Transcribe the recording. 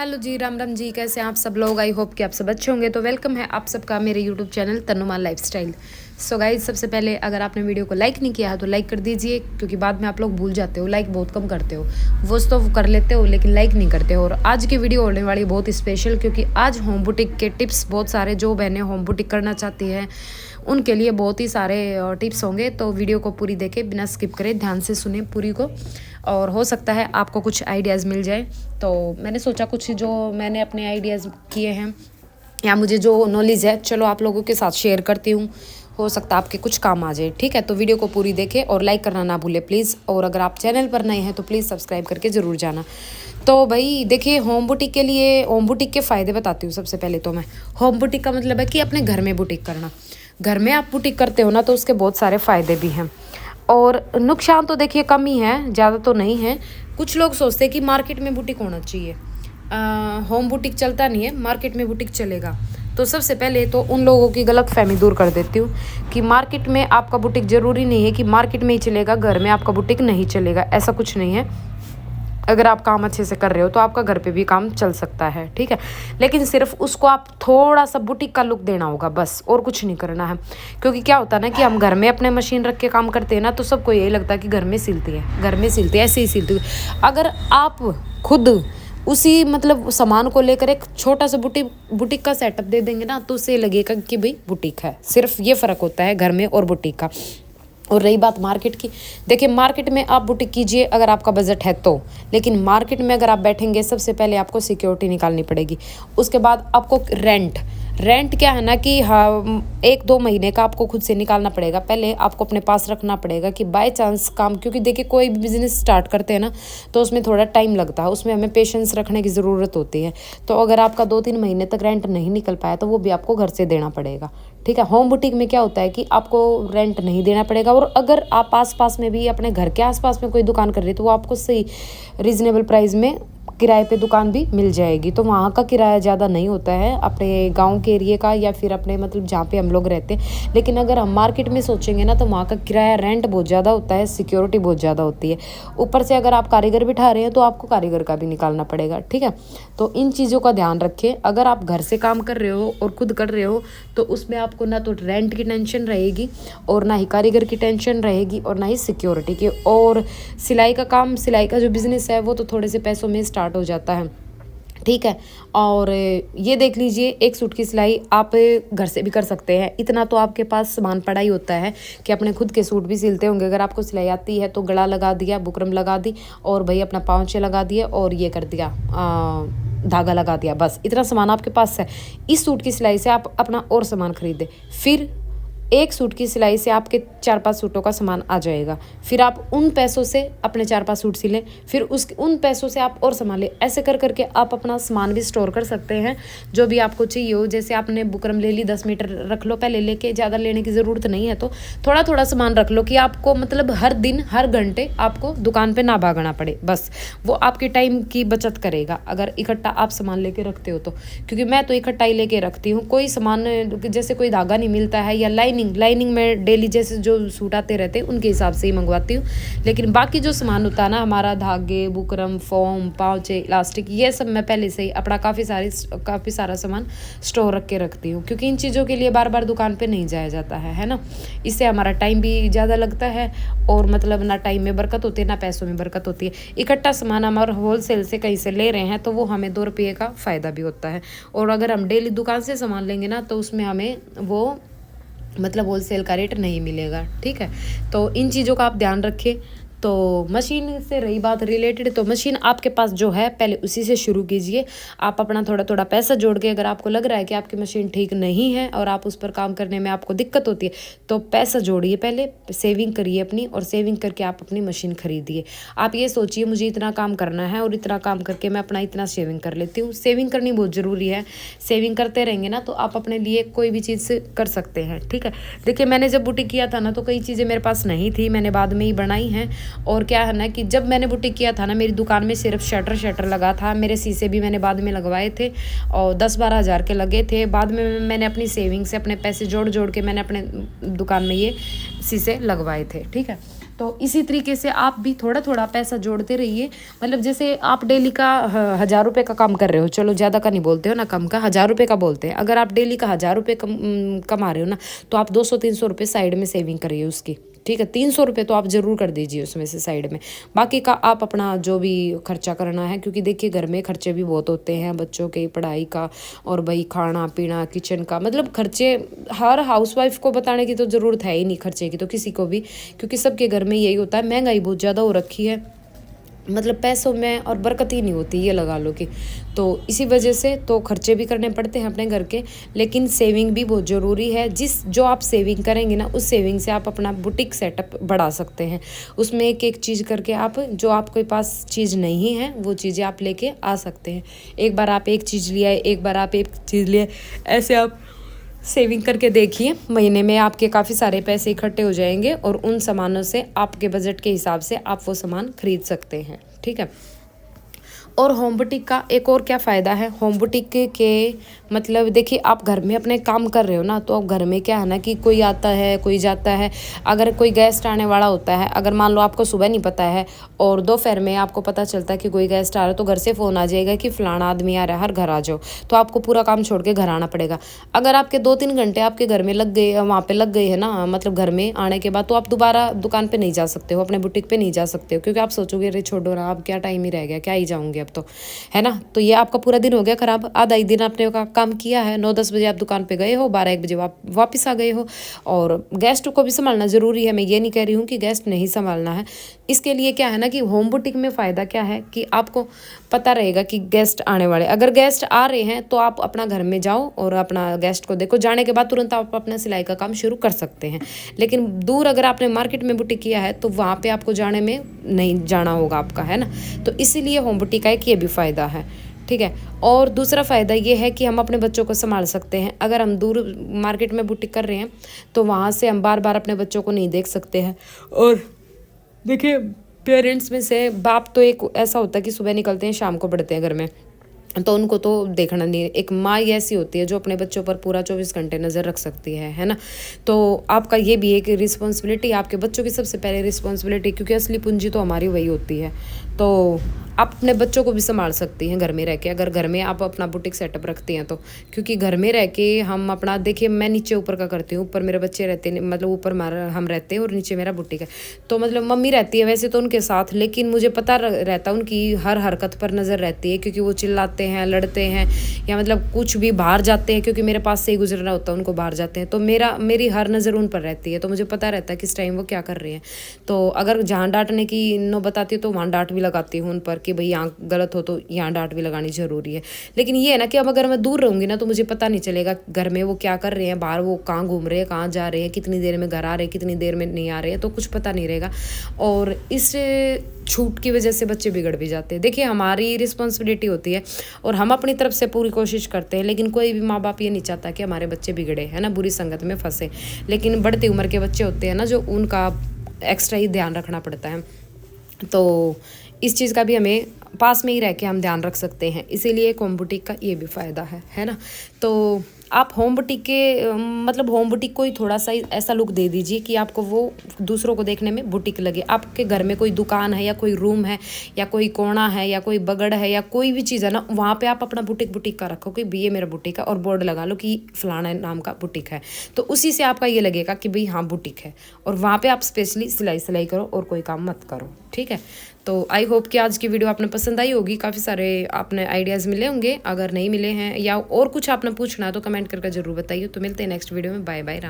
Hello जी, राम राम जी। कैसे हैं आप सब लोग? आई होप कि आप सब अच्छे होंगे। तो वेलकम है आप सबका मेरे YouTube channel Tanuman lifestyle. So guys, सबसे पहले अगर आपने वीडियो को लाइक नहीं किया है तो लाइक कर दीजिए, क्योंकि बाद में आप लोग भूल जाते हो, लाइक बहुत कम करते हो। वो तो कर लेते हो लेकिन लाइक नहीं करते हो। और आज की वीडियो होने वाली बहुत स्पेशल, क्योंकि आज होम बुटीक के टिप्स बहुत सारे, जो बहनें होम बुटीक करना चाहती हैं उनके लिए बहुत ही सारे टिप्स होंगे। तो वीडियो को पूरी देखें, बिना स्किप करें, ध्यान से सुने पूरी को, और हो सकता है आपको कुछ आइडियाज़ मिल जाए। तो मैंने सोचा कुछ जो मैंने अपने आइडियाज़ किए हैं या मुझे जो नॉलेज है, चलो आप लोगों के साथ शेयर करती हूँ। हो सकता है आपके कुछ काम आ जाए। ठीक है, तो वीडियो को पूरी देखें और लाइक करना ना भूलें प्लीज़। और अगर आप चैनल पर नए हैं तो प्लीज़ सब्सक्राइब करके ज़रूर जाना। तो भाई देखिए, होम बुटीक के लिए होम बुटीक के फ़ायदे बताती हूँ। सबसे पहले तो मैं, होम बुटीक का मतलब है कि अपने घर में बुटीक करना। घर में आप बुटीक करते हो ना, तो उसके बहुत सारे फ़ायदे भी हैं और नुकसान तो देखिए कम ही है, ज़्यादा तो नहीं है। कुछ लोग सोचते हैं कि मार्केट में बुटीक होना चाहिए, होम बुटीक चलता नहीं है, मार्केट में बुटीक चलेगा। तो सबसे पहले तो उन लोगों की गलतफहमी दूर कर देती हूँ कि मार्केट में आपका बुटीक ज़रूरी नहीं है कि मार्केट में ही चलेगा, घर में आपका बुटीक नहीं चलेगा। ऐसा कुछ नहीं है। अगर आप काम अच्छे से कर रहे हो तो आपका घर पे भी काम चल सकता है। ठीक है, लेकिन सिर्फ उसको आप थोड़ा सा बुटीक का लुक देना होगा, बस, और कुछ नहीं करना है। क्योंकि क्या होता है ना कि हम घर में अपने मशीन रख के काम करते हैं ना, तो सबको यही लगता है कि घर में सिलती है, घर में सिलती है, ऐसे ही सिलती है। अगर आप खुद उसी मतलब सामान को लेकर एक छोटा सा बुटीक का सेटअप दे देंगे ना, तो उससे लगेगा कि भाई बुटीक है। सिर्फ ये फ़र्क होता है घर में और बुटीक का। और रही बात मार्केट की, देखिए मार्केट में आप बुटीक कीजिए अगर आपका बजट है तो, लेकिन मार्केट में अगर आप बैठेंगे, सबसे पहले आपको सिक्योरिटी निकालनी पड़ेगी। उसके बाद आपको रेंट क्या है ना कि हाँ, 1-2 महीने का आपको खुद से निकालना पड़ेगा। पहले आपको अपने पास रखना पड़ेगा कि बाय चांस काम, क्योंकि देखिए कोई भी बिज़नेस स्टार्ट करते हैं ना, तो उसमें थोड़ा टाइम लगता है, उसमें हमें पेशेंस रखने की ज़रूरत होती है। तो अगर आपका 2-3 महीने तक रेंट नहीं निकल पाया तो वो भी आपको घर से देना पड़ेगा। ठीक है, होम बुटीक में क्या होता है कि आपको रेंट नहीं देना पड़ेगा। और अगर आप आसपास में भी, अपने घर के आसपास में कोई दुकान कर रही है, तो वो आपको सही रीज़नेबल प्राइस में किराए पे दुकान भी मिल जाएगी। तो वहाँ का किराया ज़्यादा नहीं होता है अपने गांव के एरिए का, या फिर अपने मतलब जहाँ पे हम लोग रहते हैं। लेकिन अगर हम मार्केट में सोचेंगे ना, तो वहाँ का किराया, रेंट बहुत ज़्यादा होता है, सिक्योरिटी बहुत ज़्यादा होती है। ऊपर से अगर आप कारीगर बिठा रहे हैं तो आपको कारीगर का भी निकालना पड़ेगा। ठीक है, तो इन चीज़ों का ध्यान रखें। अगर आप घर से काम कर रहे हो और खुद कर रहे हो, तो उसमें आपको ना तो रेंट की टेंशन रहेगी, और ना ही कारीगर की टेंशन रहेगी, और ना ही सिक्योरिटी की। और सिलाई का काम, सिलाई का जो बिज़नेस है, वो तो थोड़े से पैसों में स्टार्ट हो जाता है। ठीक है, और ये देख लीजिए, एक सूट की सिलाई आप घर से भी कर सकते हैं। इतना तो आपके पास सामान पड़ा ही होता है कि अपने खुद के सूट भी सिलते होंगे। अगर आपको सिलाई आती है तो गला लगा दिया, बुकरम लगा दी, और भाई अपना पाँचे लगा दिए, और ये कर दिया, धागा लगा दिया, बस इतना सामान आपके पास है। इस सूट की सिलाई से आप अपना और सामान खरीदें, फिर एक सूट की सिलाई से आपके 4-5 सूटों का सामान आ जाएगा। फिर आप उन पैसों से अपने 4-5 सूट सिलें, फिर उन पैसों से आप और सामान लें। ऐसे कर करके आप अपना सामान भी स्टोर कर सकते हैं, जो भी आपको चाहिए हो। जैसे आपने बुकरम ले ली, 10 मीटर रख लो पहले लेके, ज़्यादा लेने की ज़रूरत नहीं है। तो थोड़ा थोड़ा सामान रख लो कि आपको मतलब हर दिन, हर घंटे आपको दुकान पर ना भागना पड़े। बस वो आपके टाइम की बचत करेगा अगर इकट्ठा आप सामान लेके रखते हो तो। क्योंकि मैं तो इकट्ठा ही लेके रखती हूँ। कोई सामान, जैसे कोई धागा नहीं मिलता है, या लाइनिंग में डेली जैसे जो सूट आते रहते हैं उनके हिसाब से ही मंगवाती हूँ। लेकिन बाकी जो सामान होता है ना हमारा, धागे, बुकरम, फॉर्म, पाउचे, इलास्टिक, ये सब मैं पहले से ही अपना काफ़ी सारा सामान स्टोर रख के रखती हूँ। क्योंकि इन चीज़ों के लिए बार बार दुकान पे नहीं जाया जाता है ना। इससे हमारा टाइम भी ज़्यादा लगता है, और मतलब ना टाइम में बरकत होती है, ना पैसों में बरकत होती है। इकट्ठा सामान हमारा होलसेल से कहीं से ले रहे हैं तो वो हमें 2 रुपये का फ़ायदा भी होता है। और अगर हम डेली दुकान से सामान लेंगे ना, तो उसमें हमें वो मतलब होलसेल का रेट नहीं मिलेगा। ठीक है, तो इन चीज़ों का आप ध्यान रखें। तो मशीन से रही बात रिलेटेड, तो मशीन आपके पास जो है पहले उसी से शुरू कीजिए। आप अपना थोड़ा थोड़ा पैसा जोड़ के, अगर आपको लग रहा है कि आपकी मशीन ठीक नहीं है और आप उस पर काम करने में आपको दिक्कत होती है, तो पैसा जोड़िए, पहले सेविंग करिए अपनी, और सेविंग करके आप अपनी मशीन खरीदिए। आप ये सोचिए मुझे इतना काम करना है और इतना काम करके मैं अपना इतना सेविंग कर लेती हूँ। सेविंग करनी बहुत ज़रूरी है। सेविंग करते रहेंगे ना तो आप अपने लिए कोई भी चीज़ कर सकते हैं। ठीक है, देखिए मैंने जब बुटीक किया था ना, तो कई चीज़ें मेरे पास नहीं थी, मैंने बाद में ही बनाई हैं। और क्या है ना कि जब मैंने बुटीक किया था ना, मेरी दुकान में सिर्फ शटर लगा था। मेरे शीशे भी मैंने बाद में लगवाए थे, और 10-12 हज़ार के लगे थे। बाद में मैंने अपनी सेविंग से अपने पैसे जोड़ जोड़ के मैंने अपने दुकान में ये शीशे लगवाए थे। ठीक है, तो इसी तरीके से आप भी थोड़ा थोड़ा पैसा जोड़ते रहिए। मतलब जैसे आप डेली का 1000 रुपये का काम कर रहे हो, चलो ज़्यादा का नहीं बोलते हो ना, कम का 1000 रुपये का बोलते हैं। अगर आप डेली का 1000 रुपये कमा रहे हो ना, तो आप 200-300 रुपये साइड में सेविंग करिए उसकी, ठीक है। 300 रुपये तो आप ज़रूर कर दीजिए उसमें से साइड में। बाकी का आप अपना जो भी खर्चा करना है, क्योंकि देखिए घर में खर्चे भी बहुत होते हैं, बच्चों के पढ़ाई का और भाई खाना पीना किचन का, मतलब खर्चे हर हाउसवाइफ को बताने की तो ज़रूरत है ही नहीं खर्चे की तो किसी को भी, क्योंकि सबके घर में यही होता है। महंगाई बहुत ज़्यादा हो रखी है, मतलब पैसों में और बरकत ही नहीं होती, ये लगा लो कि। तो इसी वजह से तो खर्चे भी करने पड़ते हैं अपने घर के, लेकिन सेविंग भी बहुत ज़रूरी है। जो आप सेविंग करेंगे ना, उस सेविंग से आप अपना बुटीक सेटअप बढ़ा सकते हैं। उसमें एक एक चीज़ करके आप, जो आपके पास चीज़ नहीं है वो चीज़ें आप लेके आ सकते हैं। एक बार आप एक चीज़ लिया, एक बार आप एक चीज़ लिए, ऐसे आप सेविंग करके देखिए, महीने में आपके काफ़ी सारे पैसे इकट्ठे हो जाएंगे और उन सामानों से आपके बजट के हिसाब से आप वो सामान खरीद सकते हैं, ठीक है। और होम बुटीक का एक और क्या फ़ायदा है, होम बुटीक के मतलब देखिए आप घर में अपने काम कर रहे हो ना, तो अब घर में क्या है ना कि कोई आता है कोई जाता है। अगर कोई गेस्ट आने वाला होता है, अगर मान लो आपको सुबह नहीं पता है और दोपहर में आपको पता चलता है कि कोई गेस्ट आ रहा है, तो घर से फ़ोन आ जाएगा कि फ़लाना आदमी आ रहा है, हर घर आ जाओ, तो आपको पूरा काम छोड़ के घर आना पड़ेगा। अगर आपके 2-3 घंटे आपके घर में लग गए, वहाँ पे लग गए है ना, मतलब घर में आने के बाद, तो आप दोबारा दुकान पे नहीं जा सकते हो, अपने बुटीक पे नहीं जा सकते हो, क्योंकि आप सोचोगे अरे छोड़ो ना, अब क्या टाइम ही रह गया, क्या ही जाऊँगे अब तो, है ना। तो ये आपका पूरा दिन हो गया खराब। आधा ही दिन आपने काम किया है, 9-10 बजे आप दुकान पे गए हो, 12-1 बजे आप वापस आ गए हो। और गेस्ट को भी संभालना ज़रूरी है, मैं ये नहीं कह रही हूँ कि गेस्ट नहीं संभालना है। इसके लिए क्या है ना कि होम बुटीक में फ़ायदा क्या है कि आपको पता रहेगा कि गेस्ट आने वाले, अगर गेस्ट आ रहे हैं तो आप अपना घर में जाओ और अपना गेस्ट को देखो, जाने के बाद तुरंत आप अपना सिलाई का काम शुरू कर सकते हैं। लेकिन दूर अगर आपने मार्केट में बुटीक किया है तो वहाँ पे आपको जाने में नहीं जाना होगा आपका, है ना। तो इसीलिए होम बुटीक का एक ये भी फ़ायदा है, ठीक है। और दूसरा फ़ायदा ये है कि हम अपने बच्चों को संभाल सकते हैं। अगर हम दूर मार्केट में बुटीक कर रहे हैं तो वहाँ से हम बार बार अपने बच्चों को नहीं देख सकते हैं। और देखिए पेरेंट्स में से बाप तो एक ऐसा होता है कि सुबह निकलते हैं शाम को पढ़ते हैं घर में, तो उनको तो देखना नहीं। एक माँ ही ऐसी होती है जो अपने बच्चों पर पूरा 24 घंटे नज़र रख सकती है ना। तो आपका ये भी एक रिस्पॉन्सिबिलिटी, आपके बच्चों की सबसे पहले रिस्पॉन्सिबिलिटी, क्योंकि असली पूंजी तो हमारी वही होती है। तो आप अपने बच्चों को भी संभाल सकती हैं घर में रह के, अगर घर में आप अपना बुटीक सेटअप रखती हैं तो। क्योंकि घर में रह के हम अपना, देखिए मैं नीचे ऊपर का करती हूँ, ऊपर मेरे बच्चे रहते हैं, मतलब ऊपर हम रहते हैं और नीचे मेरा बुटीक है। तो मतलब मम्मी रहती है वैसे तो उनके साथ, लेकिन मुझे पता रहता है उनकी हर हरकत पर नज़र रहती है, क्योंकि वो चिल्लाते हैं, लड़ते हैं, या मतलब कुछ भी बाहर जाते हैं, क्योंकि मेरे पास से ही गुजरना होता है, उनको बाहर जाते हैं, तो मेरी हर नज़र उन पर रहती है। तो मुझे पता रहता है किस टाइम वो क्या कर रहे हैं। तो अगर जहाँ डांटने की नौबत आती है तो वहाँ डांट भी लगाती हूँ उन पर कि भाई यहाँ गलत हो तो यहाँ डांट भी लगानी ज़रूरी है। लेकिन ये है ना कि अब अगर मैं दूर रहूँगी ना तो मुझे पता नहीं चलेगा घर में वो क्या कर रहे हैं, बाहर वो कहाँ घूम रहे हैं, कहाँ जा रहे हैं, कितनी देर में घर आ रहे हैं, कितनी देर में नहीं आ रहे हैं, तो कुछ पता नहीं रहेगा। और इस छूट की वजह से बच्चे बिगड़ भी जाते हैं। देखिए हमारी रिस्पॉन्सिबिलिटी होती है और हम अपनी तरफ से पूरी कोशिश करते हैं, लेकिन कोई भी माँ बाप ये नहीं चाहता कि हमारे बच्चे बिगड़े, है ना, बुरी संगत में फंसे। लेकिन बढ़ती उम्र के बच्चे होते हैं ना, जो उनका एक्स्ट्रा ही ध्यान रखना पड़ता है। तो इस चीज़ का भी हमें पास में ही रह के हम ध्यान रख सकते हैं, इसीलिए होम बुटीक का ये भी फ़ायदा है ना। तो आप होम बुटीक के मतलब होम बुटीक को ही थोड़ा सा ऐसा लुक दे दीजिए कि आपको वो दूसरों को देखने में बुटीक लगे। आपके घर में कोई दुकान है या कोई रूम है या कोई कोना है या कोई बगड़ है या कोई भी चीज़ है ना, वहाँ पे आप अपना बुटीक का रखो कि ये मेरा बुटीक है, और बोर्ड लगा लो कि फलाना नाम का बुटीक है। तो उसी से आपका ये लगेगा कि भाई हाँ बुटीक है, और वहाँ पर आप स्पेशली सिलाई करो और कोई काम मत करो, ठीक है। तो आई होप कि आज की वीडियो आपने पसंद आई होगी, काफ़ी सारे आपने आइडियाज़ मिले होंगे। अगर नहीं मिले हैं या और कुछ आपने पूछना है तो कमेंट करके ज़रूर बताइए। तो मिलते हैं नेक्स्ट वीडियो में। Bye bye, Ram.